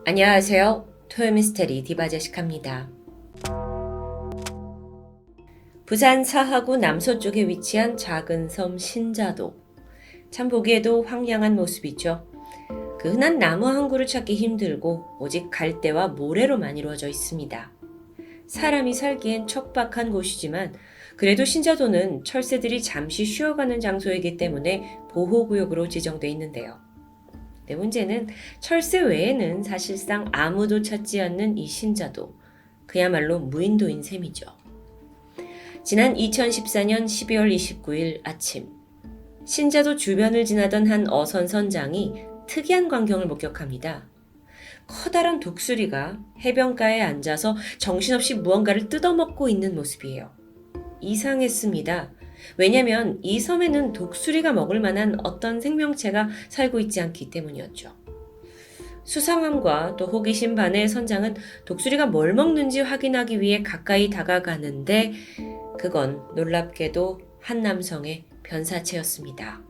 안녕하세요. 토요미스테리 디바제시카입니다. 부산 사하구 남서쪽에 위치한 작은 섬 신자도. 참 보기에도 황량한 모습이죠. 그 흔한 나무 한 그루 찾기 힘들고 오직 갈대와 모래로만 이루어져 있습니다. 사람이 살기엔 척박한 곳이지만 그래도 신자도는 철새들이 잠시 쉬어가는 장소이기 때문에 보호구역으로 지정돼 있는데요. 네, 문제는 철새 외에는 사실상 아무도 찾지 않는 이 신자도, 그야말로 무인도인 셈이죠. 지난 2014년 12월 29일 아침, 신자도 주변을 지나던 한 어선 선장이 특이한 광경을 목격합니다. 커다란 독수리가 해변가에 앉아서 정신없이 무언가를 뜯어먹고 있는 모습이에요. 이상했습니다. 왜냐면 이 섬에는 독수리가 먹을 만한 어떤 생명체가 살고 있지 않기 때문이었죠. 수상함과 또 호기심 반의 선장은 독수리가 뭘 먹는지 확인하기 위해 가까이 다가가는데 그건 놀랍게도 한 남성의 변사체였습니다.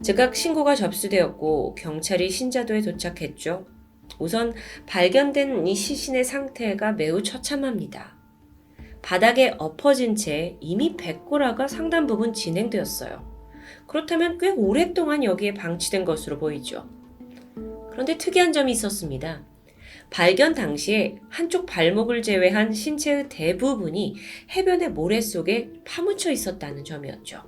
즉각 신고가 접수되었고 경찰이 신자도에 도착했죠. 우선 발견된 이 시신의 상태가 매우 처참합니다. 바닥에 엎어진 채 이미 백골화가 상당 부분 진행되었어요. 그렇다면 꽤 오랫동안 여기에 방치된 것으로 보이죠. 그런데 특이한 점이 있었습니다. 발견 당시에 한쪽 발목을 제외한 신체의 대부분이 해변의 모래 속에 파묻혀 있었다는 점이었죠.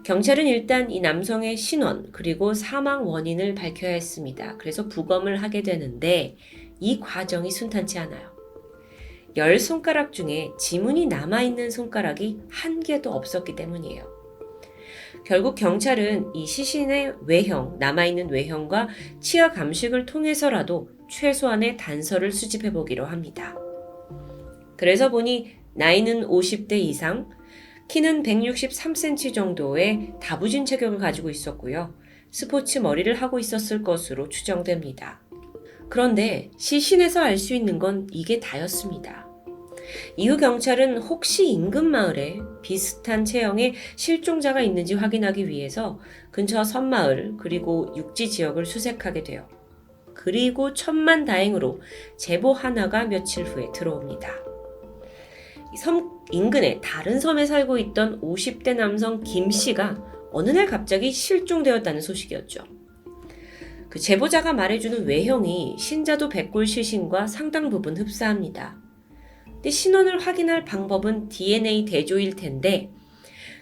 경찰은 일단 이 남성의 신원 그리고 사망 원인을 밝혀야 했습니다. 그래서 부검을 하게 되는데 이 과정이 순탄치 않아요. 10손가락 중에 지문이 남아있는 손가락이 한 개도 없었기 때문이에요. 결국 경찰은 이 시신의 외형, 남아있는 외형과 치아 감식을 통해서라도 최소한의 단서를 수집해보기로 합니다. 그래서 보니 나이는 50대 이상, 키는 163cm 정도의 다부진 체격을 가지고 있었고요. 스포츠 머리를 하고 있었을 것으로 추정됩니다. 그런데 시신에서 알 수 있는 건 이게 다였습니다. 이후 경찰은 혹시 인근 마을에 비슷한 체형의 실종자가 있는지 확인하기 위해서 근처 섬마을 그리고 육지 지역을 수색하게 돼요. 그리고 천만다행으로 제보 하나가 며칠 후에 들어옵니다. 이 섬 인근의 다른 섬에 살고 있던 50대 남성 김 씨가 어느 날 갑자기 실종되었다는 소식이었죠. 그 제보자가 말해주는 외형이 신자도 백골 시신과 상당 부분 흡사합니다. 근데 신원을 확인할 방법은 DNA 대조일 텐데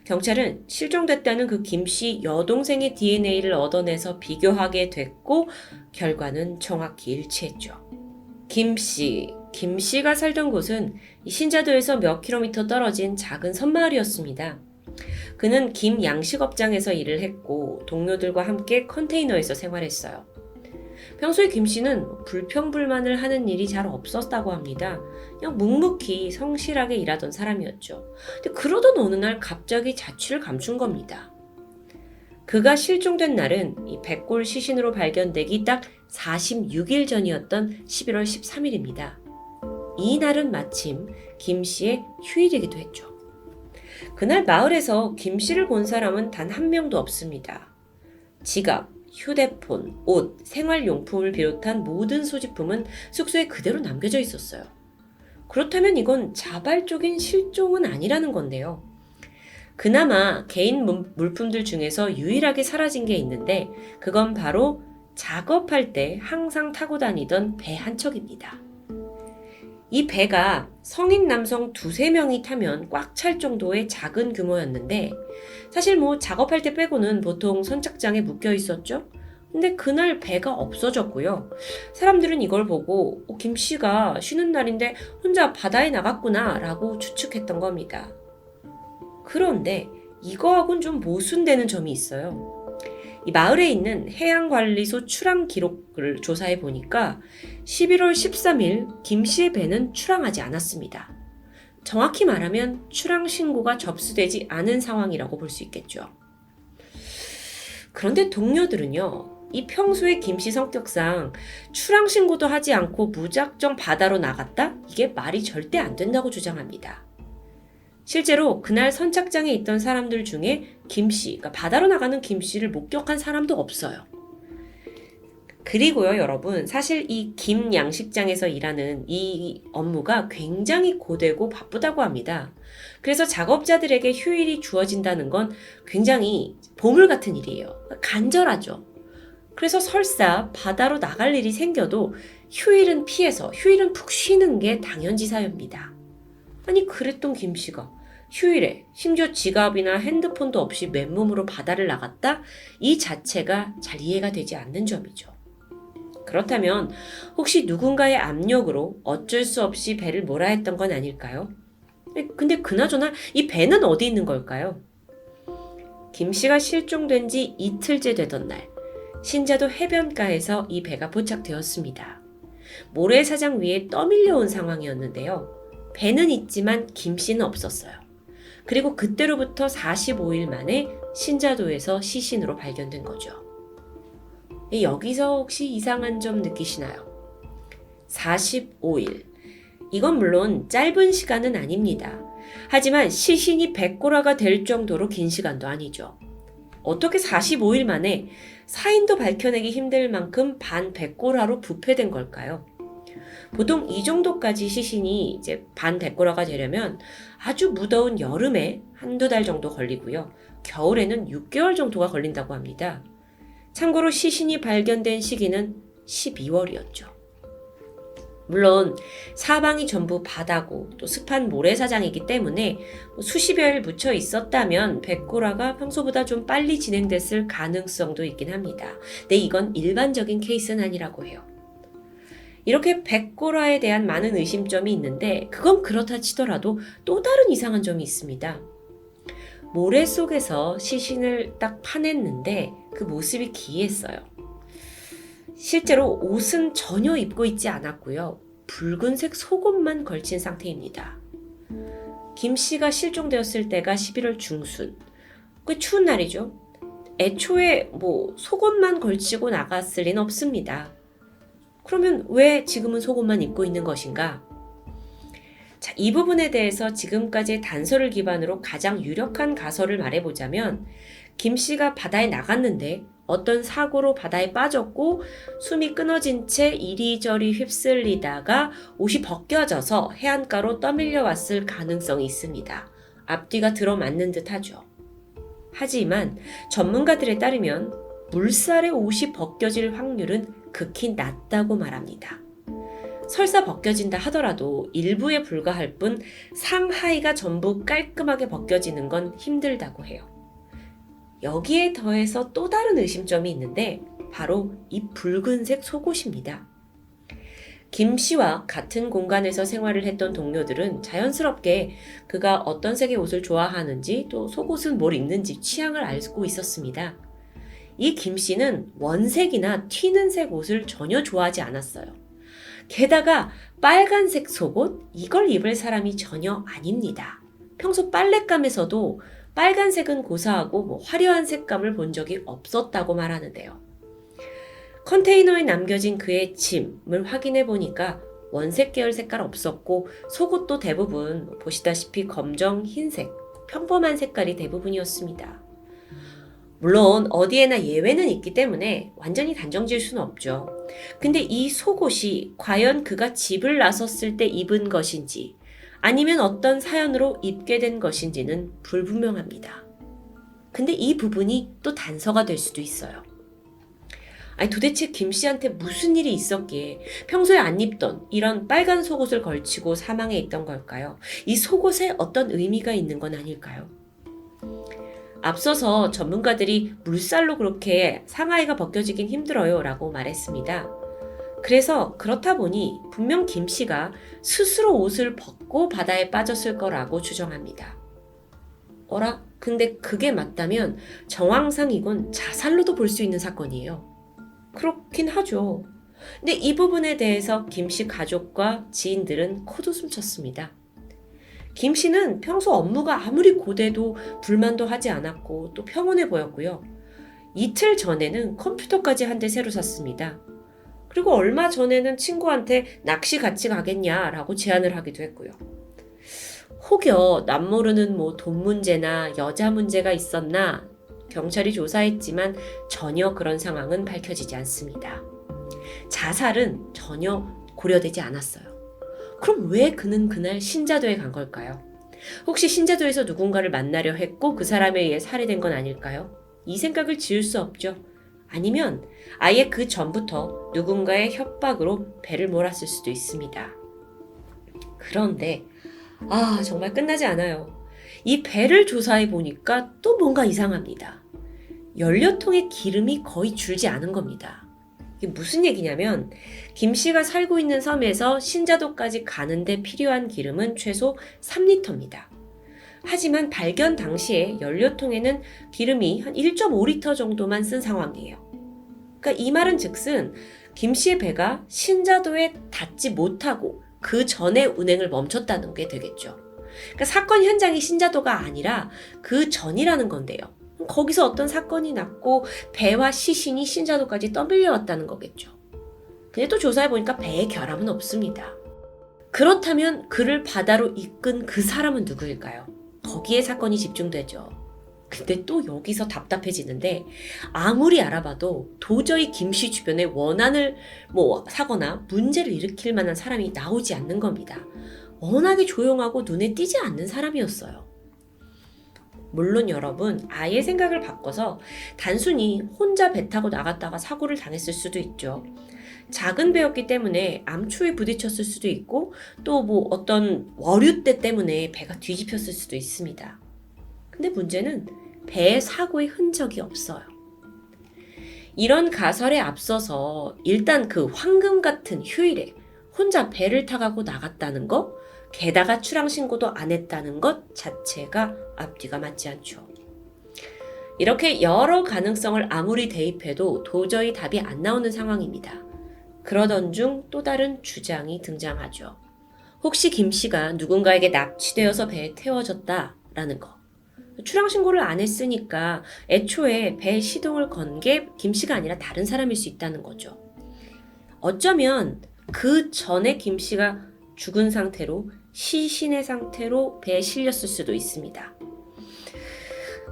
경찰은 실종됐다는 그 김 씨 여동생의 DNA를 얻어내서 비교하게 됐고 결과는 정확히 일치했죠. 김 씨가 살던 곳은 신자도에서 몇 킬로미터 떨어진 작은 섬마을이었습니다. 그는 김 양식업장에서 일을 했고 동료들과 함께 컨테이너에서 생활했어요. 평소에 김 씨는 불평불만을 하는 일이 잘 없었다고 합니다. 그냥 묵묵히 성실하게 일하던 사람이었죠. 근데 그러던 어느 날 갑자기 자취를 감춘 겁니다. 그가 실종된 날은 이 백골 시신으로 발견되기 딱 46일 전이었던 11월 13일입니다. 이 날은 마침 김 씨의 휴일이기도 했죠. 그날 마을에서 김 씨를 본 사람은 단 한 명도 없습니다. 지갑, 휴대폰, 옷, 생활용품을 비롯한 모든 소지품은 숙소에 그대로 남겨져 있었어요. 그렇다면 이건 자발적인 실종은 아니라는 건데요. 그나마 개인 물품들 중에서 유일하게 사라진 게 있는데 그건 바로 작업할 때 항상 타고 다니던 배 한 척입니다. 이 배가 성인 남성 2-3명이 타면 꽉 찰 정도의 작은 규모였는데 사실 작업할 때 빼고는 보통 선착장에 묶여 있었죠. 근데 그날 배가 없어졌고요. 사람들은 이걸 보고 김 씨가 쉬는 날인데 혼자 바다에 나갔구나 라고 추측했던 겁니다. 그런데 이거하고는 좀 모순되는 점이 있어요. 이 마을에 있는 해양관리소 출항 기록을 조사해 보니까 11월 13일 김 씨의 배는 출항하지 않았습니다. 정확히 말하면 출항 신고가 접수되지 않은 상황이라고 볼 수 있겠죠. 그런데 동료들은요, 이 평소에 김 씨 성격상 출항 신고도 하지 않고 무작정 바다로 나갔다? 이게 말이 절대 안 된다고 주장합니다. 실제로 그날 선착장에 있던 사람들 중에 김 씨, 그러니까 바다로 나가는 김 씨를 목격한 사람도 없어요. 그리고요, 여러분, 사실 이 김 양식장에서 일하는 이 업무가 굉장히 고되고 바쁘다고 합니다. 그래서 작업자들에게 휴일이 주어진다는 건 굉장히 보물 같은 일이에요. 간절하죠. 그래서 설사 바다로 나갈 일이 생겨도 휴일은 피해서 휴일은 푹 쉬는 게 당연지사입니다. 아니, 그랬던 김 씨가 휴일에 심지어 지갑이나 핸드폰도 없이 맨몸으로 바다를 나갔다? 이 자체가 잘 이해가 되지 않는 점이죠. 그렇다면 혹시 누군가의 압력으로 어쩔 수 없이 배를 몰아 했던 건 아닐까요? 근데 그나저나 이 배는 어디 있는 걸까요? 김 씨가 실종된 지 이틀째 되던 날, 신자도 해변가에서 이 배가 포착되었습니다. 모래사장 위에 떠밀려온 상황이었는데요. 배는 있지만 김 씨는 없었어요. 그리고 그때로부터 45일 만에 신자도에서 시신으로 발견된 거죠. 여기서 혹시 이상한 점 느끼시나요? 45일. 이건 물론 짧은 시간은 아닙니다. 하지만 시신이 100고라가 될 정도로 긴 시간도 아니죠. 어떻게 45일 만에 사인도 밝혀내기 힘들 만큼 반 100고라로 부패된 걸까요? 보통 이 정도까지 시신이 이제 반 100고라가 되려면 아주 무더운 여름에 한두 달 정도 걸리고요. 겨울에는 6개월 정도가 걸린다고 합니다. 참고로 시신이 발견된 시기는 12월이었죠. 물론 사방이 전부 바다고 또 습한 모래사장이기 때문에 수십여일 묻혀 있었다면 100고라가 평소보다 좀 빨리 진행됐을 가능성도 있긴 합니다. 근데 이건 일반적인 케이스는 아니라고 해요. 이렇게 100고라에 대한 많은 의심점이 있는데 그건 그렇다 치더라도 또 다른 이상한 점이 있습니다. 모래 속에서 시신을 딱 파냈는데 그 모습이 기이했어요. 실제로 옷은 전혀 입고 있지 않았고요. 붉은색 속옷만 걸친 상태입니다. 김 씨가 실종되었을 때가 11월 중순. 꽤 추운 날이죠. 애초에 속옷만 걸치고 나갔을 리는 없습니다. 그러면 왜 지금은 속옷만 입고 있는 것인가? 자, 이 부분에 대해서 지금까지의 단서를 기반으로 가장 유력한 가설을 말해보자면 김 씨가 바다에 나갔는데 어떤 사고로 바다에 빠졌고 숨이 끊어진 채 이리저리 휩쓸리다가 옷이 벗겨져서 해안가로 떠밀려 왔을 가능성이 있습니다. 앞뒤가 들어맞는 듯 하죠. 하지만 전문가들에 따르면 물살에 옷이 벗겨질 확률은 극히 낮다고 말합니다. 설사 벗겨진다 하더라도 일부에 불과할 뿐 상하이가 전부 깔끔하게 벗겨지는 건 힘들다고 해요. 여기에 더해서 또 다른 의심점이 있는데 바로 이 붉은색 속옷입니다. 김 씨와 같은 공간에서 생활을 했던 동료들은 자연스럽게 그가 어떤 색의 옷을 좋아하는지 또 속옷은 뭘 입는지 취향을 알고 있었습니다. 이 김 씨는 원색이나 튀는 색 옷을 전혀 좋아하지 않았어요. 게다가 빨간색 속옷? 이걸 입을 사람이 전혀 아닙니다. 평소 빨랫감에서도 빨간색은 고사하고 화려한 색감을 본 적이 없었다고 말하는데요. 컨테이너에 남겨진 그의 짐을 확인해 보니까 원색 계열 색깔 없었고 속옷도 대부분 보시다시피 검정, 흰색, 평범한 색깔이 대부분이었습니다. 물론 어디에나 예외는 있기 때문에 완전히 단정 지을 수는 없죠. 근데 이 속옷이 과연 그가 집을 나섰을 때 입은 것인지 아니면 어떤 사연으로 입게 된 것인지는 불분명합니다. 근데 이 부분이 또 단서가 될 수도 있어요. 아니 도대체 김 씨한테 무슨 일이 있었기에 평소에 안 입던 이런 빨간 속옷을 걸치고 사망해 있던 걸까요? 이 속옷에 어떤 의미가 있는 건 아닐까요? 앞서서 전문가들이 물살로 그렇게 상하이가 벗겨지긴 힘들어요 라고 말했습니다. 그래서 그렇다 보니 분명 김 씨가 스스로 옷을 벗고 바다에 빠졌을 거라고 추정합니다. 어라? 근데 그게 맞다면 정황상 이건 자살로도 볼 수 있는 사건이에요. 그렇긴 하죠. 근데 이 부분에 대해서 김 씨 가족과 지인들은 코웃음 쳤습니다. 김 씨는 평소 업무가 아무리 고돼도 불만도 하지 않았고 또 평온해 보였고요. 이틀 전에는 컴퓨터까지 한 대 새로 샀습니다. 그리고 얼마 전에는 친구한테 낚시 같이 가겠냐라고 제안을 하기도 했고요. 혹여 남모르는 돈 문제나 여자 문제가 있었나 경찰이 조사했지만 전혀 그런 상황은 밝혀지지 않습니다. 자살은 전혀 고려되지 않았어요. 그럼 왜 그는 그날 신자도에 간 걸까요? 혹시 신자도에서 누군가를 만나려 했고 그 사람에 의해 살해된 건 아닐까요? 이 생각을 지을 수 없죠. 아니면 아예 그 전부터 누군가의 협박으로 배를 몰았을 수도 있습니다. 그런데 정말 끝나지 않아요. 이 배를 조사해 보니까 또 뭔가 이상합니다. 연료통에 기름이 거의 줄지 않은 겁니다. 이게 무슨 얘기냐면 김 씨가 살고 있는 섬에서 신자도까지 가는데 필요한 기름은 최소 3리터입니다. 하지만 발견 당시에 연료통에는 기름이 한 1.5리터 정도만 쓴 상황이에요. 그러니까 이 말은 즉슨 김 씨의 배가 신자도에 닿지 못하고 그 전에 운행을 멈췄다는 게 되겠죠. 그러니까 사건 현장이 신자도가 아니라 그 전이라는 건데요. 거기서 어떤 사건이 났고 배와 시신이 신자도까지 떠밀려왔다는 거겠죠. 근데 또 조사해보니까 배에 결함은 없습니다. 그렇다면 그를 바다로 이끈 그 사람은 누구일까요? 거기에 사건이 집중되죠. 근데 또 여기서 답답해지는데 아무리 알아봐도 도저히 김씨 주변에 원한을 사거나 문제를 일으킬 만한 사람이 나오지 않는 겁니다. 워낙에 조용하고 눈에 띄지 않는 사람이었어요. 물론 여러분, 아예 생각을 바꿔서 단순히 혼자 배 타고 나갔다가 사고를 당했을 수도 있죠. 작은 배였기 때문에 암초에 부딪혔을 수도 있고 또 어떤 워류대 때문에 배가 뒤집혔을 수도 있습니다. 근데 문제는 배에 사고의 흔적이 없어요. 이런 가설에 앞서서 일단 그 황금 같은 휴일에 혼자 배를 타가고 나갔다는 것, 게다가 출항 신고도 안 했다는 것 자체가 앞뒤가 맞지 않죠. 이렇게 여러 가능성을 아무리 대입해도 도저히 답이 안 나오는 상황입니다. 그러던 중 또 다른 주장이 등장하죠. 혹시 김 씨가 누군가에게 납치되어서 배에 태워졌다라는 거. 출항 신고를 안 했으니까 애초에 배에 시동을 건 게 김 씨가 아니라 다른 사람일 수 있다는 거죠. 어쩌면 그 전에 김 씨가 죽은 상태로 시신의 상태로 배에 실렸을 수도 있습니다.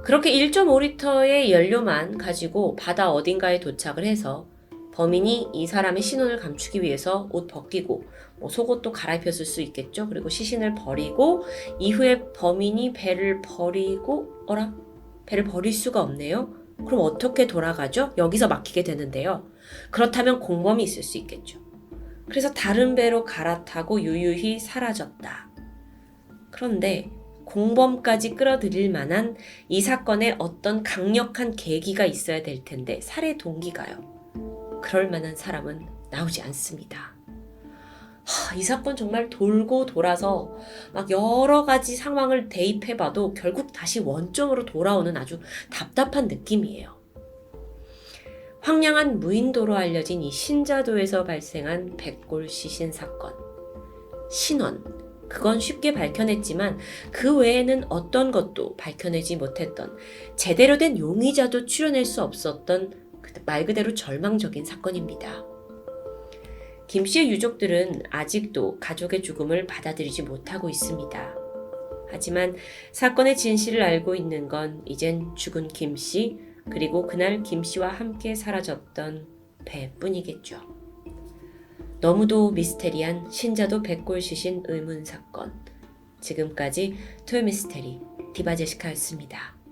그렇게 1.5리터의 연료만 가지고 바다 어딘가에 도착을 해서 범인이 이 사람의 신원을 감추기 위해서 옷 벗기고 속옷도 갈아입혔을 수 있겠죠. 그리고 시신을 버리고 이후에 범인이 배를 버리고 배를 버릴 수가 없네요. 그럼 어떻게 돌아가죠? 여기서 막히게 되는데요. 그렇다면 공범이 있을 수 있겠죠. 그래서 다른 배로 갈아타고 유유히 사라졌다. 그런데 공범까지 끌어들일 만한 이 사건에 어떤 강력한 계기가 있어야 될 텐데 살해 동기가요. 그럴 만한 사람은 나오지 않습니다. 이 사건 정말 돌고 돌아서 막 여러 가지 상황을 대입해봐도 결국 다시 원점으로 돌아오는 아주 답답한 느낌이에요. 황량한 무인도로 알려진 이 신자도에서 발생한 백골 시신 사건. 신원, 그건 쉽게 밝혀냈지만 그 외에는 어떤 것도 밝혀내지 못했던, 제대로 된 용의자도 추려낼 수 없었던 말 그대로 절망적인 사건입니다. 김 씨의 유족들은 아직도 가족의 죽음을 받아들이지 못하고 있습니다. 하지만 사건의 진실을 알고 있는 건 이젠 죽은 김 씨, 그리고 그날 김 씨와 함께 사라졌던 배뿐이겠죠. 너무도 미스테리한 신자도 백골 시신 의문 사건. 지금까지 토요미스테리 디바제시카였습니다.